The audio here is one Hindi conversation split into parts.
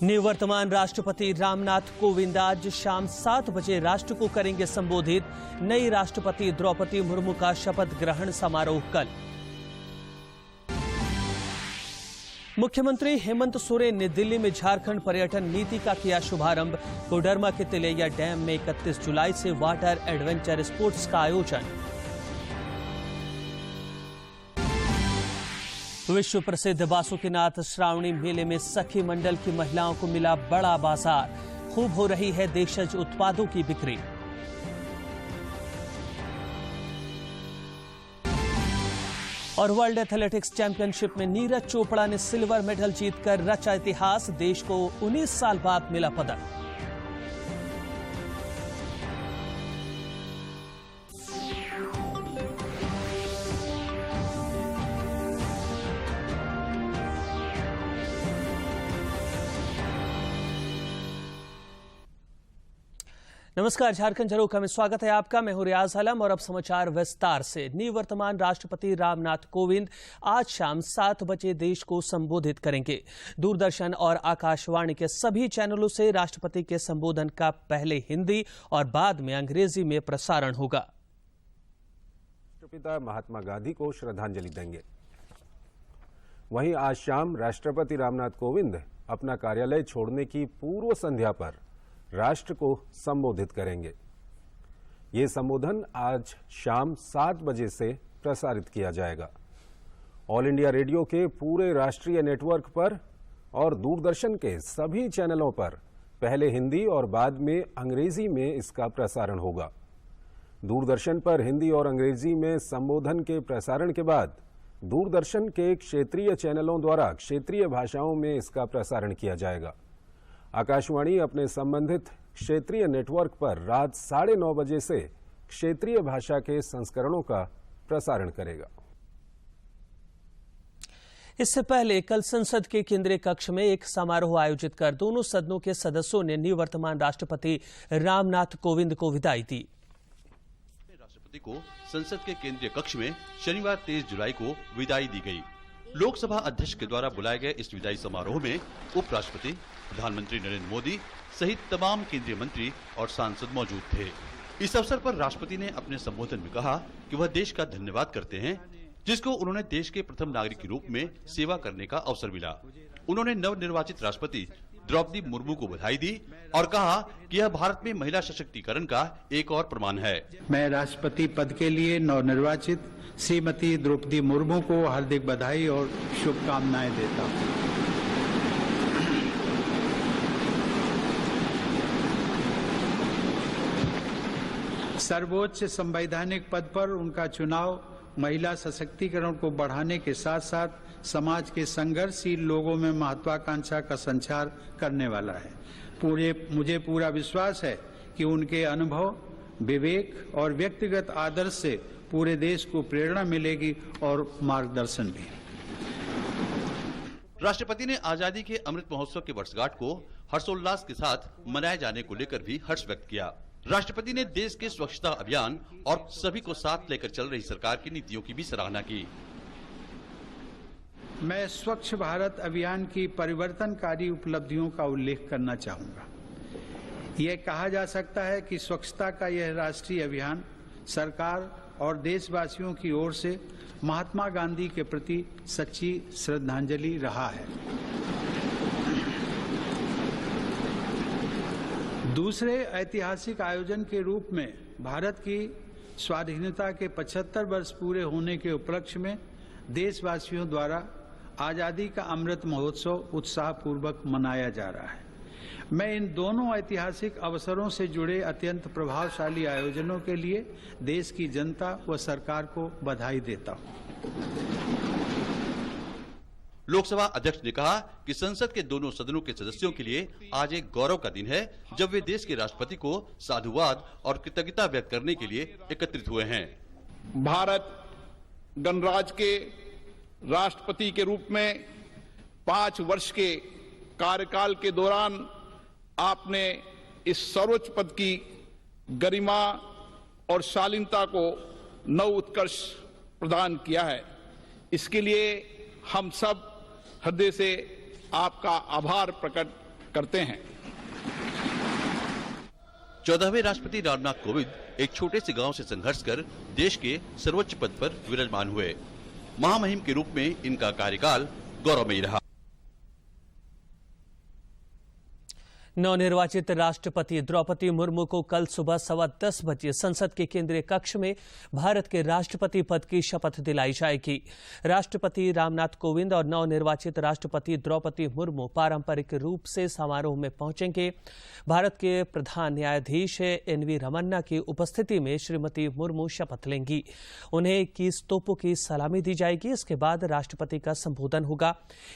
निवर्तमान राष्ट्रपति रामनाथ कोविंद आज शाम 7 बजे राष्ट्र को करेंगे संबोधित। नई राष्ट्रपति द्रौपदी मुर्मू का शपथ ग्रहण समारोह कल। मुख्यमंत्री हेमंत सोरेन ने दिल्ली में झारखंड पर्यटन नीति का किया शुभारंभ। कोडरमा के तिलैया डैम में 31 जुलाई से वाटर एडवेंचर स्पोर्ट्स का आयोजन। विश्व प्रसिद्ध बासुकीनाथ श्रावणी मेले में सखी मंडल की महिलाओं को मिला बड़ा बाजार। खूब हो रही है देशज उत्पादों की बिक्री। और वर्ल्ड एथलेटिक्स चैंपियनशिप में नीरज चोपड़ा ने सिल्वर मेडल जीतकर रचा इतिहास। देश को 19 साल बाद मिला पदक। नमस्कार, झारखंड झरोखा में स्वागत है आपका। मैं हूं रियाज आलम और अब समाचार विस्तार से। निवर्तमान राष्ट्रपति रामनाथ कोविंद आज शाम 7 बजे देश को संबोधित करेंगे। दूरदर्शन और आकाशवाणी के सभी चैनलों से राष्ट्रपति के संबोधन का पहले हिंदी और बाद में अंग्रेजी में प्रसारण होगा। राष्ट्रपिता महात्मा गांधी को श्रद्धांजलि देंगे। वहीं आज शाम राष्ट्रपति रामनाथ कोविंद अपना कार्यालय छोड़ने की पूर्व संध्या पर राष्ट्र को संबोधित करेंगे। ये संबोधन आज शाम 7 बजे से प्रसारित किया जाएगा। ऑल इंडिया रेडियो के पूरे राष्ट्रीय नेटवर्क पर और दूरदर्शन के सभी चैनलों पर पहले हिंदी और बाद में अंग्रेजी में इसका प्रसारण होगा। दूरदर्शन पर हिंदी और अंग्रेजी में संबोधन के प्रसारण के बाद दूरदर्शन के क्षेत्रीय चैनलों द्वारा क्षेत्रीय भाषाओं में इसका प्रसारण किया जाएगा। आकाशवाणी अपने संबंधित क्षेत्रीय नेटवर्क पर रात 9:30 बजे से क्षेत्रीय भाषा के संस्करणों का प्रसारण करेगा। इससे पहले कल संसद के केंद्रीय कक्ष में एक समारोह आयोजित कर दोनों सदनों के सदस्यों ने निवर्तमान राष्ट्रपति रामनाथ कोविंद को विदाई दी। राष्ट्रपति को संसद के केंद्रीय कक्ष में शनिवार 23 जुलाई को विदाई दी गई। लोकसभा अध्यक्ष के द्वारा बुलाए गए इस विदाई समारोह में उपराष्ट्रपति, प्रधानमंत्री नरेंद्र मोदी सहित तमाम केंद्रीय मंत्री और सांसद मौजूद थे। इस अवसर पर राष्ट्रपति ने अपने संबोधन में कहा कि वह देश का धन्यवाद करते हैं, जिसको उन्होंने देश के प्रथम नागरिक के रूप में सेवा करने का अवसर मिला। उन्होंने नवनिर्वाचित राष्ट्रपति द्रौपदी मुर्मू को बधाई दी और कहा कि यह भारत में महिला सशक्तिकरण का एक और प्रमाण है। मैं राष्ट्रपति पद के लिए नवनिर्वाचित श्रीमती द्रौपदी मुर्मू को हार्दिक बधाई और शुभकामनाएं देता हूं। सर्वोच्च संवैधानिक पद पर उनका चुनाव महिला सशक्तिकरण को बढ़ाने के साथ साथ समाज के संघर्षशील लोगों में महत्वाकांक्षा का संचार करने वाला है। मुझे पूरा विश्वास है कि उनके अनुभव, विवेक और व्यक्तिगत आदर्श से पूरे देश को प्रेरणा मिलेगी और मार्गदर्शन भी। राष्ट्रपति ने आजादी के अमृत महोत्सव के वर्षगांठ को हर्षोल्लास के साथ मनाए जाने को लेकर भी हर्ष व्यक्त किया। राष्ट्रपति ने देश के स्वच्छता अभियान और सभी को साथ लेकर चल रही सरकार की नीतियों की भी सराहना की। मैं स्वच्छ भारत अभियान की परिवर्तनकारी उपलब्धियों का उल्लेख करना चाहूंगा। यह कहा जा सकता है कि स्वच्छता का यह राष्ट्रीय अभियान सरकार और देशवासियों की ओर से महात्मा गांधी के प्रति सच्ची श्रद्धांजलि रहा है। दूसरे ऐतिहासिक आयोजन के रूप में भारत की स्वाधीनता के 75 वर्ष पूरे होने के उपलक्ष्य में देशवासियों द्वारा आजादी का अमृत महोत्सव उत्साहपूर्वक मनाया जा रहा है। मैं इन दोनों ऐतिहासिक अवसरों से जुड़े अत्यंत प्रभावशाली आयोजनों के लिए देश की जनता व सरकार को बधाई देता हूं। लोकसभा अध्यक्ष ने कहा कि संसद के दोनों सदनों के सदस्यों के लिए आज एक गौरव का दिन है, जब वे देश के राष्ट्रपति को साधुवाद और कृतज्ञता व्यक्त करने के लिए एकत्रित हुए हैं। भारत गणराज्य के राष्ट्रपति के रूप में 5 वर्ष के कार्यकाल के दौरान आपने इस सर्वोच्च पद की गरिमा और शालीनता को नव उत्कर्ष प्रदान किया है। इसके लिए हम सब हृदय से आपका आभार प्रकट करते हैं। 14वें राष्ट्रपति रामनाथ कोविंद एक छोटे से गांव से संघर्ष कर देश के सर्वोच्च पद पर विराजमान हुए। महामहिम के रूप में इनका कार्यकाल गौरवमयी रहा। नवनिर्वाचित राष्ट्रपति द्रौपदी मुर्मू को कल सुबह 10:15 बजे संसद के केंद्रीय कक्ष में भारत के राष्ट्रपति पद की शपथ दिलाई जाएगी। राष्ट्रपति रामनाथ कोविंद और नवनिर्वाचित राष्ट्रपति द्रौपदी मुर्मू पारंपरिक रूप से समारोह में पहुंचेंगे। भारत के प्रधान न्यायाधीश एनवी रमन्ना की उपस्थिति में श्रीमती मुर्मू शपथ लेंगी। उन्हें 21 तोपों की सलामी दी जाएगी। इसके बाद राष्ट्रपति का संबोधन होगा।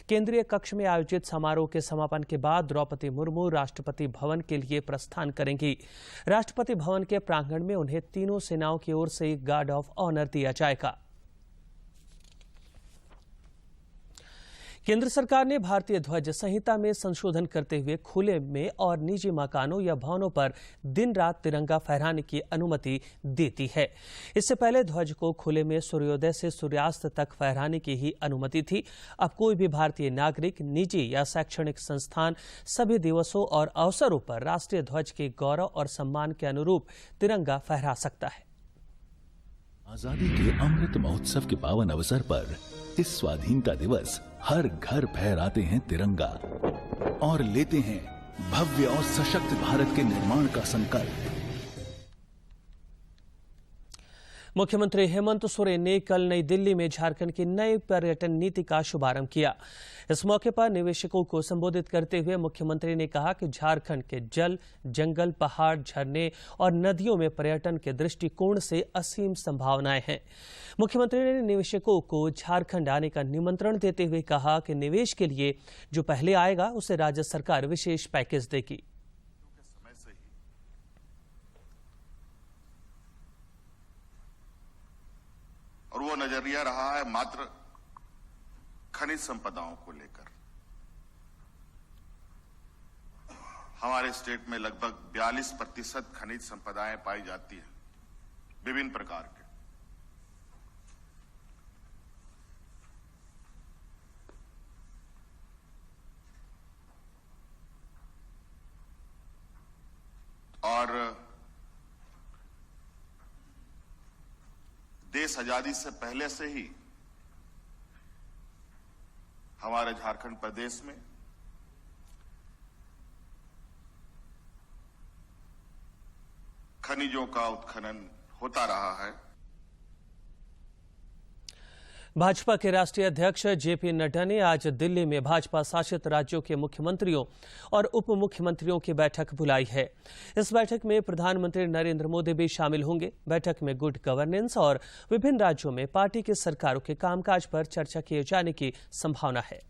केंद्रीय कक्ष में आयोजित समारोह के समापन के बाद द्रौपदी मुर्मू राष्ट्रपति भवन के लिए प्रस्थान करेंगी। राष्ट्रपति भवन के प्रांगण में उन्हें तीनों सेनाओं की ओर से गार्ड ऑफ ऑनर दिया जाएगा। केंद्र सरकार ने भारतीय ध्वज संहिता में संशोधन करते हुए खुले में और निजी मकानों या भवनों पर दिन रात तिरंगा फहराने की अनुमति देती है। इससे पहले ध्वज को खुले में सूर्योदय से सूर्यास्त तक फहराने की ही अनुमति थी। अब कोई भी भारतीय नागरिक, निजी या शैक्षणिक संस्थान सभी दिवसों और अवसरों पर राष्ट्रीय ध्वज के गौरव और सम्मान के अनुरूप तिरंगा फहरा सकता है। आजादी के अमृत महोत्सव के पावन अवसर पर इस स्वाधीनता दिवस हर घर फहराते हैं तिरंगा और लेते हैं भव्य और सशक्त भारत के निर्माण का संकल्प। मुख्यमंत्री हेमंत सोरेन ने कल नई दिल्ली में झारखंड की नई पर्यटन नीति का शुभारंभ किया। इस मौके पर निवेशकों को संबोधित करते हुए मुख्यमंत्री ने कहा कि झारखंड के जल, जंगल, पहाड़, झरने और नदियों में पर्यटन के दृष्टिकोण से असीम संभावनाएं हैं। मुख्यमंत्री ने निवेशकों को झारखंड आने का निमंत्रण देते हुए कहा कि निवेश के लिए जो पहले आएगा उसे राज्य सरकार विशेष पैकेज देगी। और वो नजरिया रहा है मात्र खनिज संपदाओं को लेकर। हमारे स्टेट में लगभग 42% खनिज संपदाएं पाई जाती हैं, विभिन्न प्रकार के। और देश आजादी से पहले से ही हमारे झारखंड प्रदेश में खनिजों का उत्खनन होता रहा है। भाजपा के राष्ट्रीय अध्यक्ष जेपी नड्डा ने आज दिल्ली में भाजपा शासित राज्यों के मुख्यमंत्रियों और उप मुख्यमंत्रियों की बैठक बुलाई है। इस बैठक में प्रधानमंत्री नरेंद्र मोदी भी शामिल होंगे। बैठक में गुड गवर्नेंस और विभिन्न राज्यों में पार्टी की सरकारों के कामकाज पर चर्चा किए जाने की संभावना है।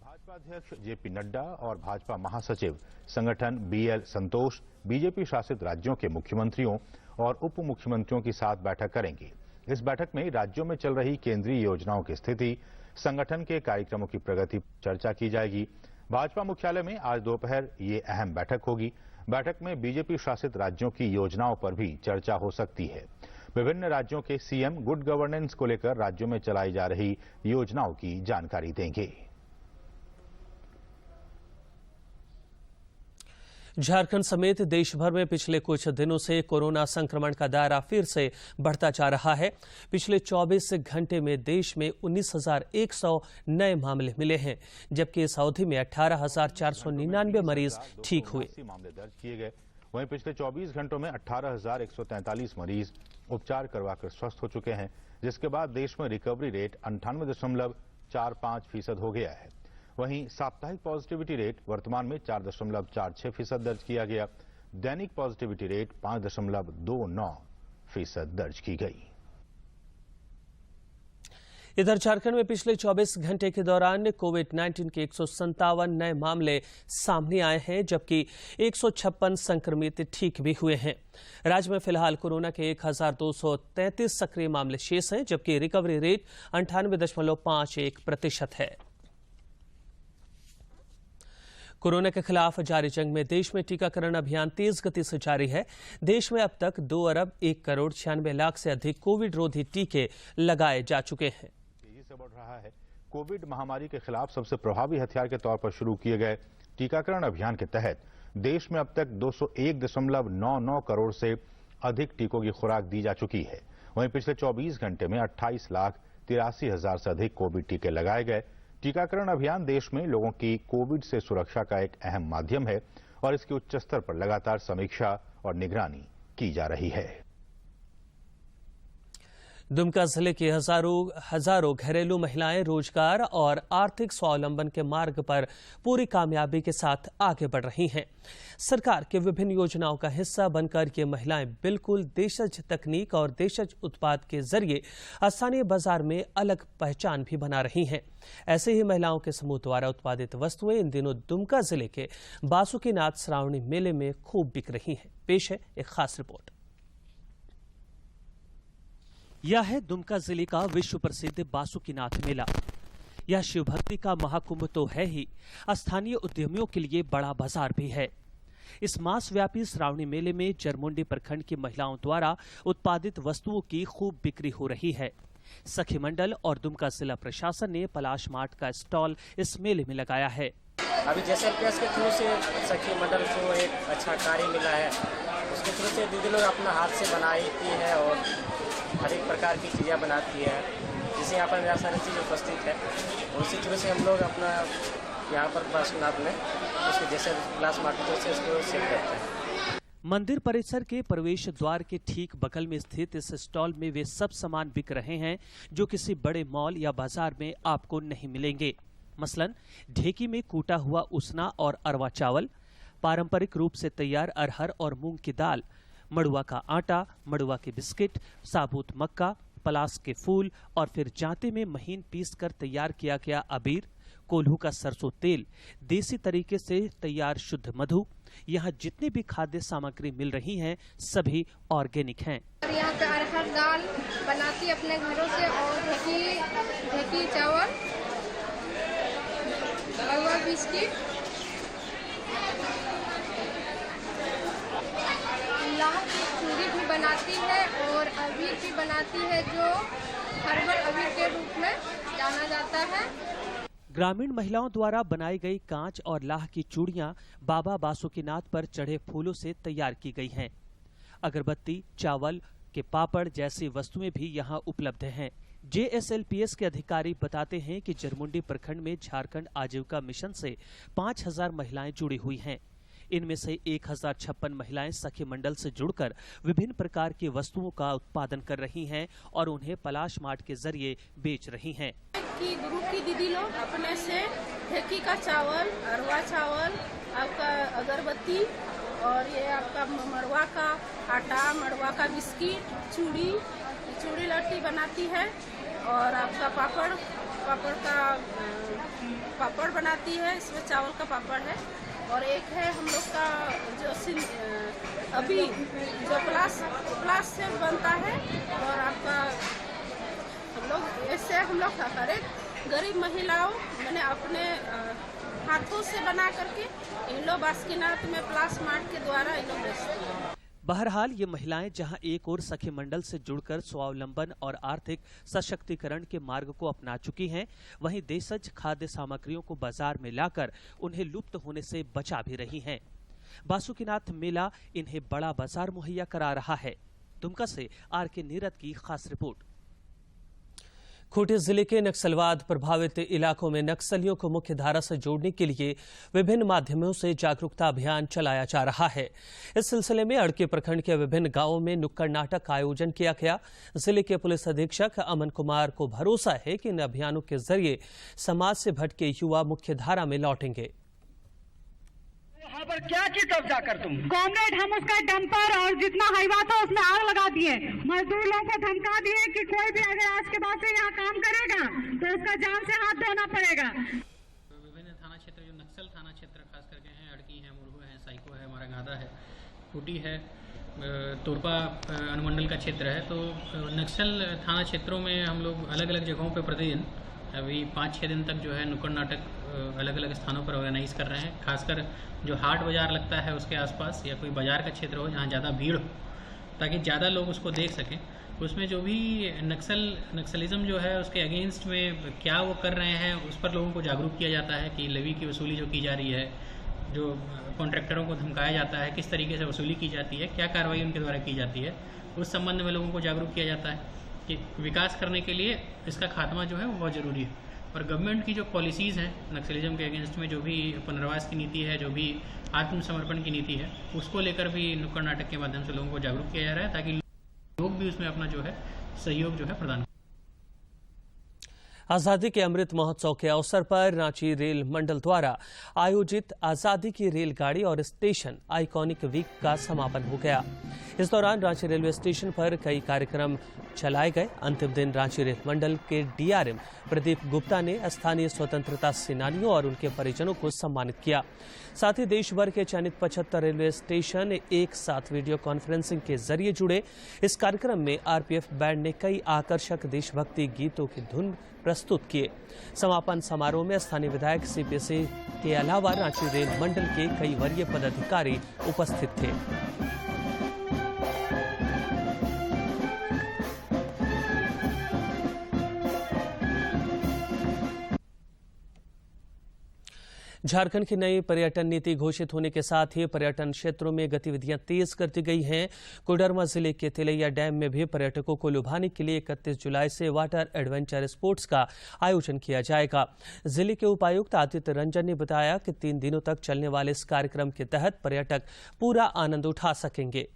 भाजपा अध्यक्ष जेपी नड्डा और भाजपा महासचिव संगठन बीएल संतोष बीजेपी शासित राज्यों के मुख्यमंत्रियों और उप मुख्यमंत्रियों के साथ बैठक करेंगे। इस बैठक में राज्यों में चल रही केंद्रीय योजनाओं की स्थिति, संगठन के कार्यक्रमों की प्रगति पर चर्चा की जाएगी। भाजपा मुख्यालय में आज दोपहर ये अहम बैठक होगी। बैठक में बीजेपी शासित राज्यों की योजनाओं पर भी चर्चा हो सकती है। विभिन्न राज्यों के सीएम गुड गवर्नेंस को लेकर राज्यों में चलाई जा रही योजनाओं की जानकारी देंगे। झारखंड समेत देश भर में पिछले कुछ दिनों से कोरोना संक्रमण का दायरा फिर से बढ़ता जा रहा है। पिछले 24 घंटे में देश में 19,100 नए मामले मिले हैं, जबकि इस अवधि में 18,499 मरीज ठीक हुए। मामले दर्ज किए गए। वहीं पिछले 24 घंटों में 18,143 मरीज उपचार करवाकर स्वस्थ हो चुके हैं, जिसके बाद देश में रिकवरी रेट 98.45% हो गया है। वहीं साप्ताहिक पॉजिटिविटी रेट वर्तमान में 4.46% दर्ज किया गया। दैनिक पॉजिटिविटी रेट 5.29% दर्ज की गई। इधर झारखंड में पिछले 24 घंटे के दौरान कोविड-19 के 157 नए मामले सामने आए हैं, जबकि 156 संक्रमित ठीक भी हुए हैं। राज्य में फिलहाल कोरोना के 1,233 सक्रिय मामले शेष हैं, जबकि रिकवरी रेट 98.51% है। कोरोना के खिलाफ जारी जंग में देश में टीकाकरण अभियान तेज गति से जारी है। देश में अब तक 2,01,96,00,000 से अधिक कोविड रोधी टीके लगाए जा चुके हैं। तेजी से बढ़ रहा है। कोविड महामारी के खिलाफ सबसे प्रभावी हथियार के तौर पर शुरू किए गए टीकाकरण अभियान के तहत देश में अब तक 201.99 करोड़ से अधिक टीकों की खुराक दी जा चुकी है। वहीं पिछले 24 घंटे में 28,83,000 से अधिक कोविड टीके लगाए गए। टीकाकरण अभियान देश में लोगों की कोविड से सुरक्षा का एक अहम माध्यम है और इसके उच्च स्तर पर लगातार समीक्षा और निगरानी की जा रही है। दुमका जिले की हजारों घरेलू महिलाएं रोजगार और आर्थिक स्वावलंबन के मार्ग पर पूरी कामयाबी के साथ आगे बढ़ रही हैं। सरकार के विभिन्न योजनाओं का हिस्सा बनकर ये महिलाएं बिल्कुल देशज तकनीक और देशज उत्पाद के जरिए स्थानीय बाजार में अलग पहचान भी बना रही हैं। ऐसे ही महिलाओं के समूह द्वारा उत्पादित वस्तुएं इन दिनों दुमका जिले के बासुकीनाथ श्रावणी मेले में खूब बिक रही हैं। पेश है एक खास रिपोर्ट। यह है दुमका जिले का विश्व प्रसिद्ध बासुकीनाथ मेला। यह शिव भक्ति का महाकुंभ तो है ही, स्थानीय उद्यमियों के लिए बड़ा बाजार भी है। इस मास व्यापी श्रावणी मेले में जरमुंडी प्रखंड की महिलाओं द्वारा उत्पादित वस्तुओं की खूब बिक्री हो रही है। सखी मंडल और दुमका जिला प्रशासन ने पलाश मार्ट का स्टॉल इस मेले में लगाया है। अभी JSLPS के थ्रू से सखी मंडल को एक अच्छा कार्य मिला है। उसके थ्रू से दीदी लोग अपना हाथ से बनाती है और हर एक प्रकार की चीज़ें बनाती है, जिसे यहाँ पर मेरा सारी चीज़ उपस्थित है। उसी थ्रू से हम लोग अपना यहाँ पर बासुकीनाथ में उसके जैसे पलाश मार्ट से उसको सेल करते हैं। मंदिर परिसर के प्रवेश द्वार के ठीक बगल में स्थित इस स्टॉल में वे सब सामान बिक रहे हैं जो किसी बड़े मॉल या बाजार में आपको नहीं मिलेंगे। मसलन ढेकी में कूटा हुआ उसना और अरवा चावल, पारंपरिक रूप से तैयार अरहर और मूंग की दाल, मड़ुआ का आटा, मड़ुआ के बिस्किट, साबुत मक्का, पलास के फूल और फिर जांते में महीन पीस कर तैयार किया गया अबीर, कोल्हू का सरसों तेल, देसी तरीके से तैयार शुद्ध मधु। यहाँ जितनी भी खाद्य सामग्री मिल रही हैं सभी ऑर्गेनिक हैं। यहाँ पे अरहर दाल बनाती अपने घरों से और ढेकी चावल, मड़ुआ बिस्किट, चूड़ी भी बनाती है और अबीर भी बनाती है जो हर्बल अबीर के रूप में जाना जाता है। ग्रामीण महिलाओं द्वारा बनाई गई कांच और लाह की चूड़ियां बाबा बासुकीनाथ पर चढ़े फूलों से तैयार की गई हैं। अगरबत्ती, चावल के पापड़ जैसी वस्तुएं भी यहां उपलब्ध हैं। JSLPS के अधिकारी बताते हैं कि जरमुंडी प्रखंड में झारखंड आजीविका मिशन से 5,000 महिलाएं जुड़ी हुई हैं। इनमें से 1,056 महिलाएं सखी मंडल से जुड़कर विभिन्न प्रकार की वस्तुओं का उत्पादन कर रही हैं और उन्हें पलाश मार्ट के जरिए बेच रही हैं। ग्रुप की दीदी लोग अपने से ढेकी का चावल, अरवा चावल, आपका अगरबत्ती और ये आपका मड़ुआ का आटा, मड़ुआ का बिस्किट, चूड़ी लट्टी बनाती है और आपका पापड़ बनाती है। इसमें चावल का पापड़ है और एक है हम लोग का जो अभी जो प्लास से बनता है और आपका हम लोग हर एक गरीब महिलाओं मैंने अपने हाथों से बना करके इन लोग बासुकीनाथ में पलाश मार्ट के द्वारा इन लोग बेचते हैं। बहरहाल ये महिलाएं जहां एक और सखी मंडल से जुड़कर स्वावलंबन और आर्थिक सशक्तिकरण के मार्ग को अपना चुकी हैं, वहीं देशज खाद्य सामग्रियों को बाजार में लाकर उन्हें लुप्त होने से बचा भी रही हैं। बासुकीनाथ मेला इन्हें बड़ा बाजार मुहैया करा रहा है। दुमका से RK नीरद की खास रिपोर्ट। खूंटी जिले के नक्सलवाद प्रभावित इलाकों में नक्सलियों को मुख्य धारा से जोड़ने के लिए विभिन्न माध्यमों से जागरूकता अभियान चलाया जा रहा है। इस सिलसिले में अड़के प्रखंड के विभिन्न गांवों में नुक्कड़ नाटक का आयोजन किया गया। जिले के पुलिस अधीक्षक अमन कुमार को भरोसा है कि इन अभियानों के जरिए समाज से भटके युवा मुख्य धारा में लौटेंगे। यहाँ पर क्या की कब्जा कर तुम? कॉमरेड, हम उसका डंपर और जितना हाईवा था उसमें आग लगा दिए। मजदूर लोगों को धमका दिए कि कोई भी अगर आज के बाद से यहाँ काम करेगा तो उसका जान से हाथ धोना पड़ेगा। विभिन्न थाना क्षेत्र जो नक्सल थाना क्षेत्र खास करके हैं, अड़की है, मुरहू है, साइको है, हमारा गादा है, खूंटी है, तोरपा अनुमंडल का क्षेत्र है। तो नक्सल थाना क्षेत्रों में हम लोग अलग अलग जगहों पर प्रतिदिन अभी 5-6 दिन तक जो है नुक्कड़ नाटक अलग अलग स्थानों पर ऑर्गेनाइज कर रहे हैं। खासकर जो हाट बाजार लगता है उसके आसपास या कोई बाजार का क्षेत्र हो जहाँ ज़्यादा भीड़ हो, ताकि ज़्यादा लोग उसको देख सकें। उसमें जो भी नक्सलिज्म जो है उसके अगेंस्ट में क्या वो कर रहे हैं उस पर लोगों को जागरूक किया जाता है कि लेवी की वसूली जो की जा रही है, जो कॉन्ट्रैक्टरों को धमकाया जाता है, किस तरीके से वसूली की जाती है, क्या कार्रवाई उनके द्वारा की जाती है, उस संबंध में लोगों को जागरूक किया जाता है कि विकास करने के लिए इसका खात्मा जो है वो बहुत ज़रूरी है। और गवर्नमेंट की जो पॉलिसीज़ हैं नक्सलिज्म के अगेंस्ट में, जो भी पुनर्वास की नीति है, जो भी आत्मसमर्पण की नीति है, उसको लेकर भी नुक्कड़ नाटक के माध्यम से लोगों को जागरूक किया जा रहा है ताकि लोग भी उसमें अपना जो है सहयोग जो है प्रदान। आजादी के अमृत महोत्सव के अवसर पर रांची रेल मंडल द्वारा आयोजित आजादी की रेलगाड़ी और स्टेशन आइकॉनिक वीक का समापन हो गया। इस दौरान रांची रेलवे स्टेशन पर कई कार्यक्रम चलाए गए। अंतिम दिन रांची रेल मंडल के डीआरएम प्रदीप गुप्ता ने स्थानीय स्वतंत्रता सेनानियों और उनके परिजनों को सम्मानित किया। साथ ही देश भर के चयनित 75 रेलवे स्टेशन एक साथ वीडियो कॉन्फ्रेंसिंग के जरिए जुड़े। इस कार्यक्रम में आरपीएफ बैंड ने कई आकर्षक देशभक्ति गीतों की धुन प्रस्तुत किए। समापन समारोह में स्थानीय विधायक सीपी सिंह के अलावा रांची रेल मंडल के कई वरीय पदाधिकारी उपस्थित थे। झारखंड की नई पर्यटन नीति घोषित होने के साथ ही पर्यटन क्षेत्रों में गतिविधियां तेज कर दी गई हैं। कोडरमा जिले के तिलैया डैम में भी पर्यटकों को लुभाने के लिए 31 जुलाई से वाटर एडवेंचर स्पोर्ट्स का आयोजन किया जाएगा। जिले के उपायुक्त आदित्य रंजन ने बताया कि 3 दिनों तक चलने वाले इस कार्यक्रम के तहत पर्यटक पूरा आनंद उठा सकेंगे।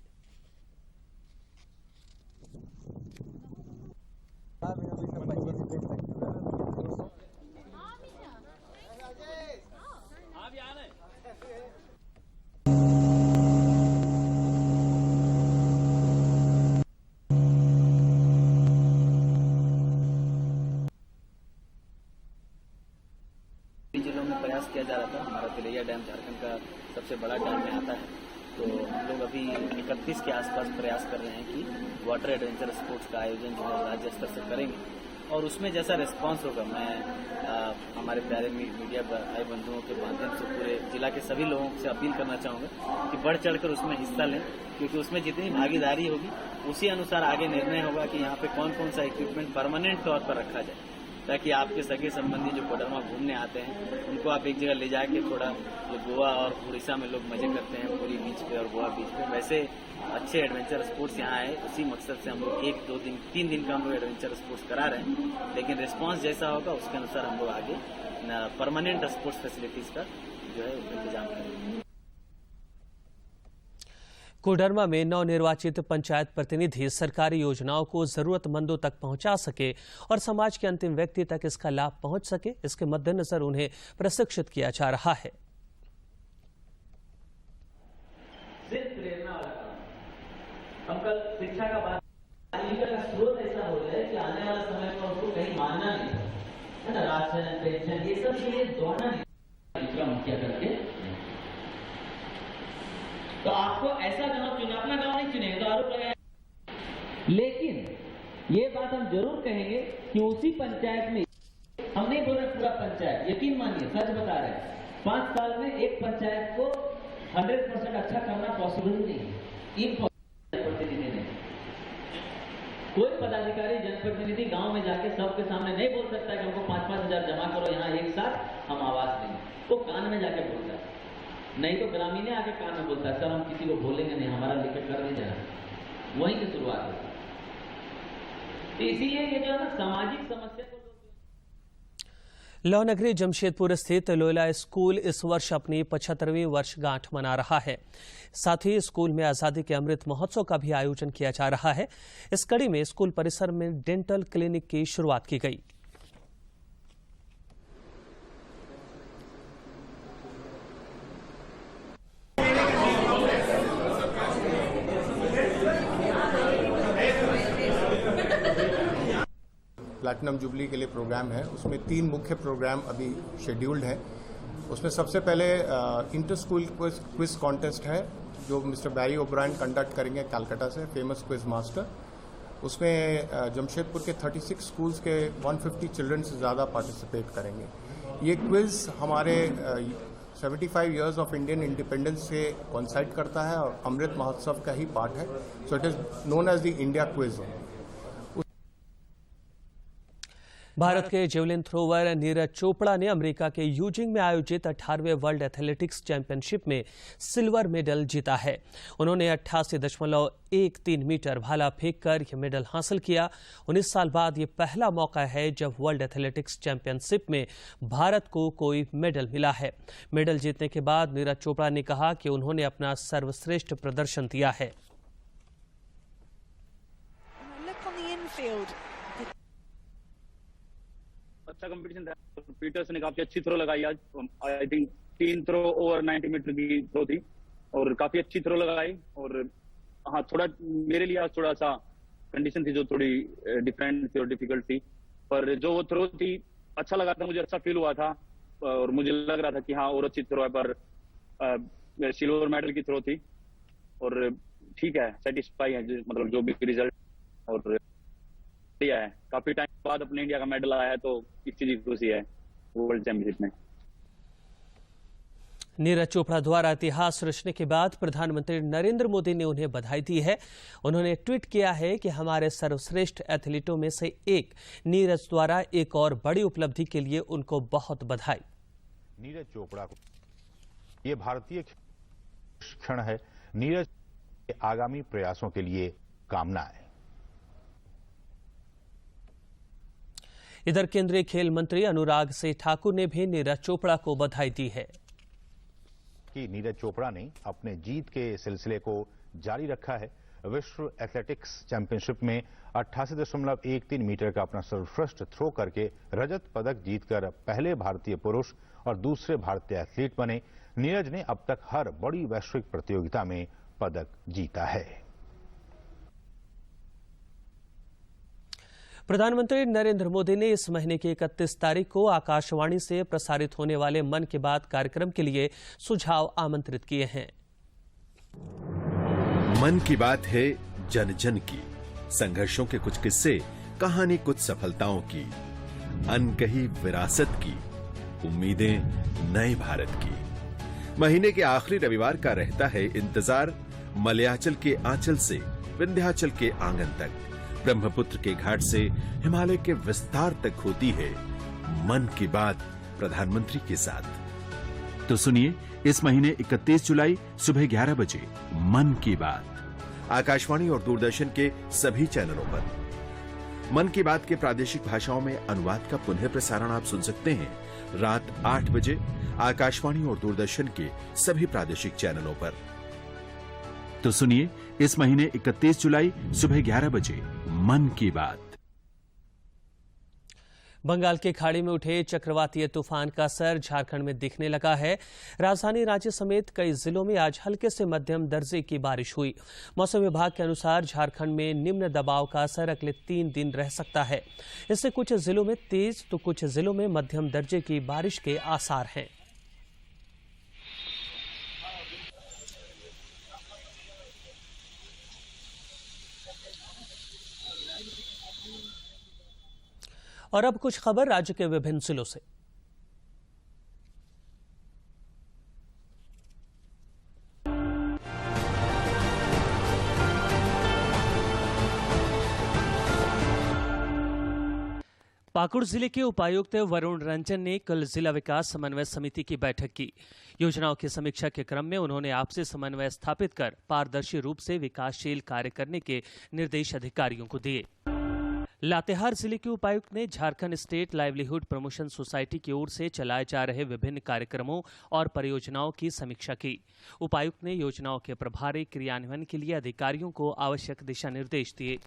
जिलों में प्रयास किया जा रहा था। हमारा तिलैया डैम झारखंड का सबसे बड़ा डैम में आता है, तो हम लोग अभी 31 के आसपास प्रयास कर रहे हैं कि वाटर एडवेंचर स्पोर्ट्स का आयोजन जो है राज्य स्तर से करेंगे और उसमें जैसा रिस्पांस होगा मैं हमारे प्यारे मीडिया भाई बंधुओं के माध्यम से पूरे जिला के सभी लोगों से अपील करना चाहूँगा कि बढ़ चढ़कर उसमें हिस्सा लें, क्योंकि उसमें जितनी भागीदारी होगी उसी अनुसार आगे निर्णय होगा कि यहाँ पे कौन कौन सा इक्विपमेंट परमानेंट तौर पर रखा जाए, ताकि आपके सगे संबंधी जो कोडरमा घूमने आते हैं उनको आप एक जगह ले जाके थोड़ा जो गोवा और उड़ीसा में लोग मजे करते हैं पूरी बीच पे और गोवा बीच पे, वैसे अच्छे एडवेंचर स्पोर्ट्स यहाँ है। उसी मकसद से हम लोग 1, 2 दिन 3 दिन का हम लोग एडवेंचर स्पोर्ट्स करा रहे हैं, लेकिन रिस्पांस जैसा होगा उसके अनुसार हम लोग आगे परमानेंट स्पोर्ट्स फैसिलिटीज का जो है इंतजाम करेंगे। कोडरमा में नवनिर्वाचित पंचायत प्रतिनिधि सरकारी योजनाओं को जरूरतमंदों तक पहुंचा सके और समाज के अंतिम व्यक्ति तक इसका लाभ पहुंच सके, इसके मद्देनजर उन्हें प्रशिक्षित किया जा रहा है। सिर्फ प्रेरणा वाला हम कल शिक्षा का बात आजीविका का स्रोत ऐसा हो जाए कि आने वाला समय में उसको कहीं मानना नहीं है ना, राशन पेंशन ये सब के लिए दौड़ना नहीं मुखिया करके, तो आपको ऐसा गांव चुना, अपना गांव नहीं चुनेंगे तो आरोप लगाया। लेकिन ये बात हम जरूर कहेंगे कि उसी पंचायत में, हम नहीं बोल रहे पूरा पंचायत, यकीन मानिए सच बता रहे हैं, 5 साल में एक पंचायत को 100% अच्छा करना पॉसिबल नहीं है। प्रतिनिधि ने कोई पदाधिकारी जनप्रतिनिधि गांव में जाके सबके सामने नहीं बोल सकता कि हमको 5-5 हजार जमा करो यहाँ एक साथ हम आवाज देंगे, तो कान में जाके बोलता है, नहीं तो ग्रामीण आके कान में बोलता है सर हम किसी को बोलेंगे नहीं, हमारा लिखित कर नहीं जाना, वहीं की शुरुआत होती है। इसीलिए ये जो है ना सामाजिक समस्या को लौनगरी जमशेदपुर स्थित लोयला स्कूल इस वर्ष अपनी 75वीं वर्षगांठ मना रहा है। साथ ही स्कूल में आजादी के अमृत महोत्सव का भी आयोजन किया जा रहा है। इस कड़ी में स्कूल परिसर में डेंटल क्लिनिक की शुरुआत की गई। प्लैटिनम जुबली के लिए प्रोग्राम है, उसमें 3 मुख्य प्रोग्राम अभी शेड्यूल्ड है। उसमें सबसे पहले इंटर स्कूल क्विज कॉन्टेस्ट है जो मिस्टर बैरी ओब्रायन कंडक्ट करेंगे कलकत्ता से, फेमस क्विज मास्टर। उसमें जमशेदपुर के 36 स्कूल्स के 150 चिल्ड्रन से ज़्यादा पार्टिसिपेट करेंगे। ये क्विज हमारे 75 ईयर्स ऑफ इंडियन इंडिपेंडेंस से कोइंसाइड करता है और अमृत महोत्सव का ही पार्ट है। So it is known as the India quiz. Bharat के जेवलिन थ्रोवर नीरज चोपड़ा ने अमेरिका के यूजिंग में आयोजित 18वें वर्ल्ड एथलेटिक्स चैंपियनशिप में सिल्वर मेडल जीता है। उन्होंने 88.13 मीटर भाला फेंककर यह मेडल हासिल किया। 19 साल बाद ये पहला मौका है जब वर्ल्ड एथलेटिक्स चैंपियनशिप में भारत को कोई मेडल मिला है। मेडल जीतने के बाद नीरज चोपड़ा ने कहा कि उन्होंने अपना सर्वश्रेष्ठ प्रदर्शन दिया है। अच्छा कंपटीशन था। पीटर्स ने काफी अच्छी थ्रो लगाई आज। I think 3 throw over 90 metre की थ्रो थी और काफी अच्छी थ्रो लगाई। और हाँ, थोड़ा मेरे लिए आज थोड़ा सा कंडीशन थी जो थोड़ी डिफरेंट थी और डिफिकल्ट थी, पर जो वो थ्रो थी अच्छा लगा था, मुझे अच्छा फील हुआ था और मुझे लग रहा था कि हाँ और अच्छी थ्रो है, पर सिल्वर मेडल की थ्रो थी और ठीक है, सेटिस्फाई है मतलब जो भी रिजल्ट और है। काफी टाइम बाद अपने इंडिया का मेडल आया है तो इस चीज की खुशी है वर्ल्ड चैंपियनशिप में। नीरज चोपड़ा द्वारा इतिहास रचने के बाद प्रधानमंत्री नरेंद्र मोदी ने उन्हें बधाई दी है। उन्होंने ट्वीट किया है कि हमारे सर्वश्रेष्ठ एथलीटों में से एक नीरज द्वारा एक और बड़ी उपलब्धि के लिए उनको बहुत बधाई। नीरज चोपड़ा को ये भारतीय क्षण है। नीरज के आगामी प्रयासों के लिए कामनाएं। इधर केंद्रीय खेल मंत्री अनुराग सिंह ठाकुर ने भी नीरज चोपड़ा को बधाई दी है कि नीरज चोपड़ा ने अपने जीत के सिलसिले को जारी रखा है। विश्व एथलेटिक्स चैंपियनशिप में 88.13 मीटर का अपना सर्वश्रेष्ठ थ्रो करके रजत पदक जीतकर पहले भारतीय पुरुष और दूसरे भारतीय एथलीट बने। नीरज ने अब तक हर बड़ी वैश्विक प्रतियोगिता में पदक जीता है। प्रधानमंत्री नरेंद्र मोदी ने इस महीने की 31 तारीख को आकाशवाणी से प्रसारित होने वाले मन की बात कार्यक्रम के लिए सुझाव आमंत्रित किए हैं। मन की बात है जन जन की, संघर्षों के कुछ किस्से, कहानी कुछ सफलताओं की, अनकही विरासत की, उम्मीदें नए भारत की। महीने के आखिरी रविवार का रहता है इंतजार। मलयाचल के आंचल से विंध्याचल के आंगन तक, ब्रह्मपुत्र के घाट से हिमालय के विस्तार तक होती है मन की बात प्रधानमंत्री के साथ। तो सुनिए इस महीने 31 जुलाई सुबह 11 बजे मन की बात आकाशवाणी और दूरदर्शन के सभी चैनलों पर। मन की बात के प्रादेशिक भाषाओं में अनुवाद का पुनः प्रसारण आप सुन सकते हैं रात 8 बजे आकाशवाणी और दूरदर्शन के सभी प्रादेशिक चैनलों पर। तो सुनिए इस महीने 31 जुलाई सुबह 11 बजे मन की बात। बंगाल की खाड़ी में उठे चक्रवातीय तूफान का असर झारखंड में दिखने लगा है। राजधानी रांची समेत कई जिलों में आज हल्के से मध्यम दर्जे की बारिश हुई। मौसम विभाग के अनुसार झारखंड में निम्न दबाव का असर अगले 3 दिन रह सकता है। इससे कुछ जिलों में तेज तो कुछ जिलों में मध्यम दर्जे की बारिश के आसार हैं। और अब कुछ खबर राज्य के विभिन्न जिलों से। पाकुड़ जिले के उपायुक्त वरुण रंजन ने कल जिला विकास समन्वय समिति की बैठक की। योजनाओं की समीक्षा के क्रम में उन्होंने आपसी समन्वय स्थापित कर पारदर्शी रूप से विकासशील कार्य करने के निर्देश अधिकारियों को दिए। लातेहार जिले के उपायुक्त ने Jharkhand state livelihood promotion society की ओर से चलाए जा रहे विभिन्न कार्यक्रमों और परियोजनाओं की समीक्षा की। उपायुक्त ने योजनाओं के प्रभावी क्रियान्वयन के लिए अधिकारियों को आवश्यक दिशा निर्देश दिए।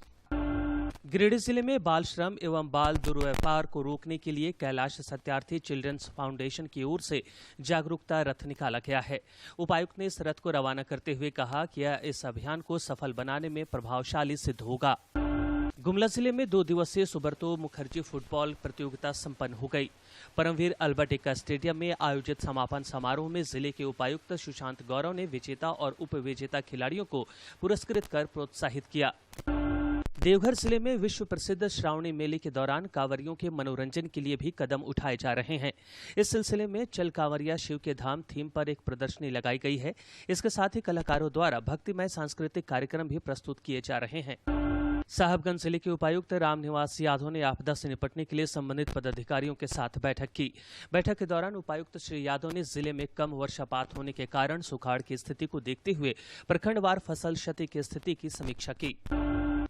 गिरिडीह जिले में बाल श्रम एवं बाल दुर्व्यवहार को रोकने के लिए कैलाश सत्यार्थी चिल्ड्रंस फाउंडेशन की ओर से जागरूकता रथ निकाला गया है। उपायुक्त ने इस रथ को रवाना करते हुए कहा कि यह इस अभियान को सफल बनाने में प्रभावशाली सिद्ध होगा। गुमला जिले में 2 दिवसीय सुब्रतो मुखर्जी फुटबॉल प्रतियोगिता संपन्न हो गई। परमवीर अल्बर्ट एक्का स्टेडियम में आयोजित समापन समारोह में जिले के उपायुक्त सुशांत गौरव ने विजेता और उपविजेता खिलाड़ियों को पुरस्कृत कर प्रोत्साहित किया। देवघर जिले में विश्व प्रसिद्ध श्रावणी मेले के दौरान कांवरियों के मनोरंजन के लिए भी कदम उठाए जा रहे हैं। इस सिलसिले में चल कांवरिया शिव के धाम थीम पर एक प्रदर्शनी लगाई गई है। इसके साथ ही कलाकारों द्वारा भक्तिमय सांस्कृतिक कार्यक्रम भी प्रस्तुत किए जा रहे हैं। साहबगंज जिले के उपायुक्त रामनिवास यादव ने आपदा से निपटने के लिए संबंधित पदाधिकारियों के साथ बैठक की। बैठक के दौरान उपायुक्त श्री यादव ने जिले में कम वर्षापात होने के कारण सुखाड़ की स्थिति को देखते हुए प्रखंडवार फसल क्षति की स्थिति की समीक्षा की।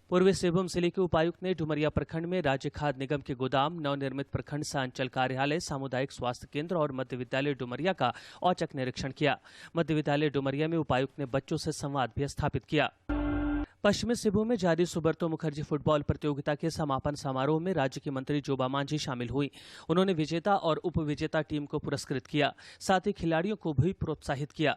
पूर्वी सिंहभूम जिले के उपायुक्त ने डुमरिया प्रखंड में राज्य खाद्य निगम के गोदाम, नवनिर्मित प्रखंड अंचल कार्यालय, सामुदायिक स्वास्थ्य केंद्र और मध्य विद्यालय डुमरिया का औचक निरीक्षण किया। मध्य विद्यालय डुमरिया में उपायुक्त ने बच्चों से संवाद भी स्थापित किया। पश्चिमी सिंहभूम में जारी सुब्रतो मुखर्जी फुटबॉल प्रतियोगिता के समापन समारोह में राज्य की मंत्री जोबा मांझी शामिल हुई। उन्होंने विजेता और उपविजेता टीम को पुरस्कृत किया, साथ ही खिलाड़ियों को भी प्रोत्साहित किया।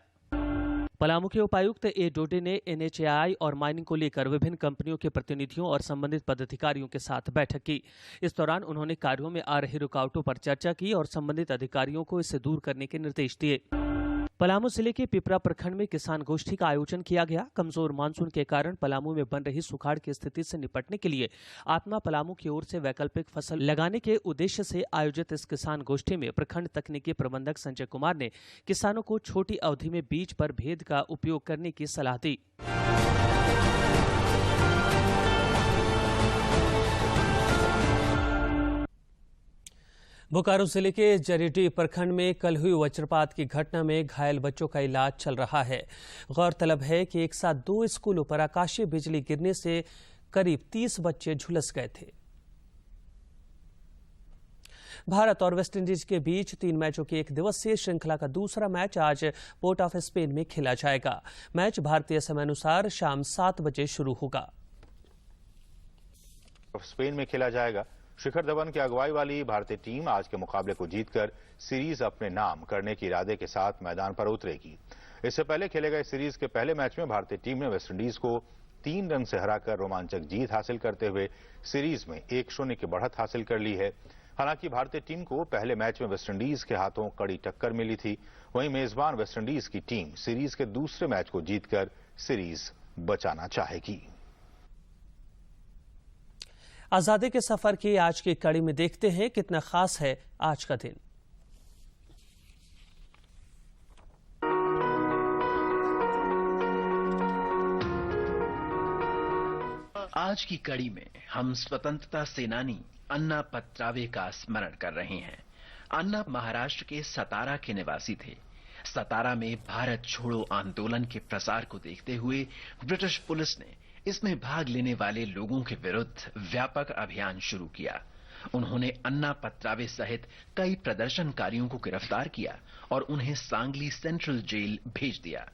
पलामू के उपायुक्त ए डोडे ने NHAI और माइनिंग को लेकर विभिन्न कंपनियों के प्रतिनिधियों और संबंधित पदाधिकारियों के साथ बैठक की। इस दौरान उन्होंने कार्यों में आ रही रुकावटों पर चर्चा की और संबंधित अधिकारियों को इसे दूर करने के निर्देश दिए। पलामू जिले के पिपरा प्रखंड में किसान गोष्ठी का आयोजन किया गया। कमजोर मानसून के कारण पलामू में बन रही सुखाड़ की स्थिति से निपटने के लिए आत्मा पलामू की ओर से वैकल्पिक फसल लगाने के उद्देश्य से आयोजित इस किसान गोष्ठी में प्रखंड तकनीकी प्रबंधक संजय कुमार ने किसानों को छोटी अवधि में बीज पर भेद का उपयोग करने की सलाह दी। बोकारो जिले के जरीडीह प्रखंड में कल हुई वज्रपात की घटना में घायल बच्चों का इलाज चल रहा है। गौरतलब है कि एक साथ 2 स्कूलों पर आकाशीय बिजली गिरने से करीब 30 बच्चे झुलस गए थे। भारत और वेस्टइंडीज के बीच 3 मैचों की एक दिवसीय श्रृंखला का दूसरा मैच आज पोर्ट ऑफ स्पेन में खेला जाएगा। मैच भारतीय समय अनुसार शाम 7 बजे शुरू होगा। स्पेन में खेला जाएगा। शिखर धवन की अगुवाई वाली भारतीय टीम आज के मुकाबले को जीतकर सीरीज अपने नाम करने के इरादे के साथ मैदान पर उतरेगी। इससे पहले खेले गए सीरीज के पहले मैच में भारतीय टीम ने वेस्टइंडीज को 3 रन से हराकर रोमांचक जीत हासिल करते हुए सीरीज में 1-0 की बढ़त हासिल कर ली है। हालांकि भारतीय टीम को पहले मैच में वेस्टइंडीज के हाथों कड़ी टक्कर मिली थी। वहीं मेजबान वेस्टइंडीज की टीम सीरीज के दूसरे मैच को जीतकर सीरीज बचाना चाहेगी। आजादी के सफर की आज की कड़ी में देखते हैं कितना खास है आज का दिन। आज की कड़ी में हम स्वतंत्रता सेनानी अन्ना पत्रावे का स्मरण कर रहे हैं। अन्ना महाराष्ट्र के सतारा के निवासी थे। सतारा में भारत छोड़ो आंदोलन के प्रसार को देखते हुए ब्रिटिश पुलिस ने इसमें भाग लेने वाले लोगों के विरुद्ध व्यापक अभियान शुरू किया। उन्होंने अन्ना पत्रावे सहित कई प्रदर्शनकारियों को गिरफ्तार किया और उन्हें सांगली सेंट्रल जेल भेज दिया।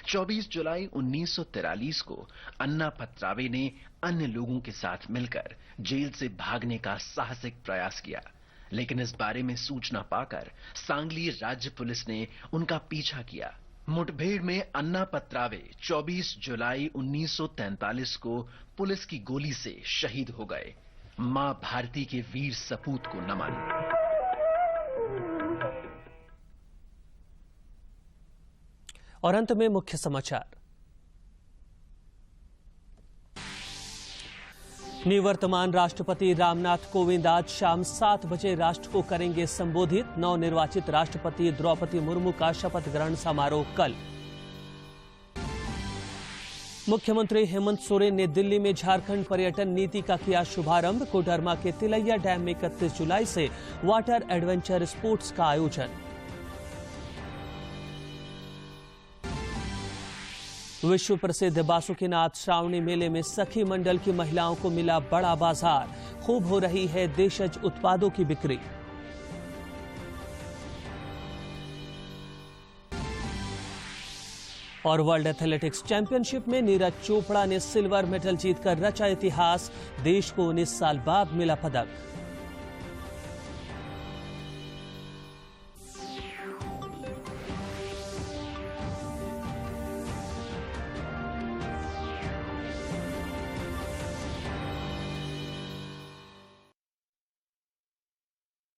24 जुलाई 1943 को अन्ना पत्रावे ने अन्य लोगों के साथ मिलकर जेल से भागने का साहसिक प्रयास किया, लेकिन इस बारे में सूचना पाकर सांगली राज्य पुलिस ने उनका पीछा किया। मुठभेड़ में अन्ना पत्रावे 24 जुलाई 1943 को पुलिस की गोली से शहीद हो गए। मां भारती के वीर सपूत को नमन। और अंत में मुख्य समाचार। निवर्तमान राष्ट्रपति रामनाथ कोविंद आज शाम 7 बजे राष्ट्र को करेंगे संबोधित। नवनिर्वाचित राष्ट्रपति द्रौपदी मुर्मू का शपथ ग्रहण समारोह कल। मुख्यमंत्री हेमंत सोरेन ने दिल्ली में झारखंड पर्यटन नीति का किया शुभारंभ। कोडरमा के तिलैया डैम में 31 जुलाई से वाटर एडवेंचर स्पोर्ट्स का आयोजन। विश्व प्रसिद्ध बासुकीनाथ श्रावणी मेले में सखी मंडल की महिलाओं को मिला बड़ा बाजार। खूब हो रही है देशज उत्पादों की बिक्री। और वर्ल्ड एथलेटिक्स चैंपियनशिप में नीरज चोपड़ा ने सिल्वर मेडल जीतकर रचा इतिहास। देश को 19 साल बाद मिला पदक।